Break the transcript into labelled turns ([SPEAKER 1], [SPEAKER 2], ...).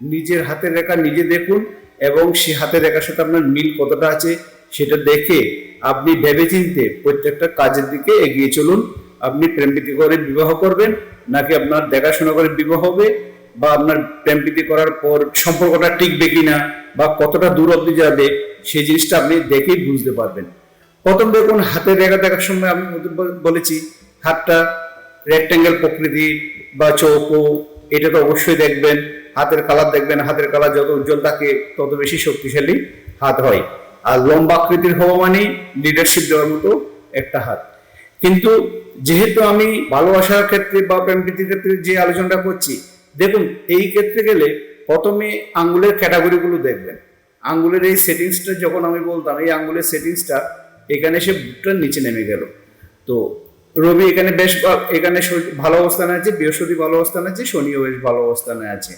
[SPEAKER 1] নিজের হাতের রেখা নিজে দেখুন এবং সে হাতের রেখার সাথে আপনার মিল কতটা আছে সেটা দেখে আপনি ভেবেচিন্তে প্রত্যেকটা কাজের দিকে এগিয়ে চলুন। আপনি প্রেম প্রীতি করে বিবাহ করবেন নাকি আপনার দেখাশোনা করে বিবাহ হবে, বা আপনার প্রেম প্রীতি করার পর সম্পর্কটা টিকবে কিনা বা কতটা দূর অব্দি যাবে, সেই জিনিসটা আপনি দেখেই বুঝতে পারবেন। প্রথম দেখুন হাতের রেখা দেখার সময় আমি বলেছি হাতটা রেক্ট্যাঙ্গেল প্রকৃতি বা চৌকো, এটা তো অবশ্যই দেখবেন। হাতের কালার দেখবেন, হাতের কালার যত উজ্জ্বল থাকে তত বেশি শক্তিশালী হাত হয়। আর লম্বা আকৃতির হওয়া মানে লিডারশিপ দেওয়ার মতো একটা হাত। কিন্তু যেহেতু আমি ভালোবাসার ক্ষেত্রে বা প্রেম প্রীতির ক্ষেত্রে যে আলোচনাটা করছি, দেখুন এই ক্ষেত্রে গেলে প্রথমে আঙ্গুলের ক্যাটাগরিগুলো দেখবেন। আঙ্গুলের এই সেটিংসটা যখন আমি বলতাম, এই আঙ্গুলের সেটিংসটা এখানে সে বুকটার নিচে নেমে গেল। তো রবি এখানে বেশ এখানে ভালো অবস্থানে আছে, বৃহস্পতি ভালো অবস্থানে আছে, শনিও বেশ ভালো অবস্থানে আছে।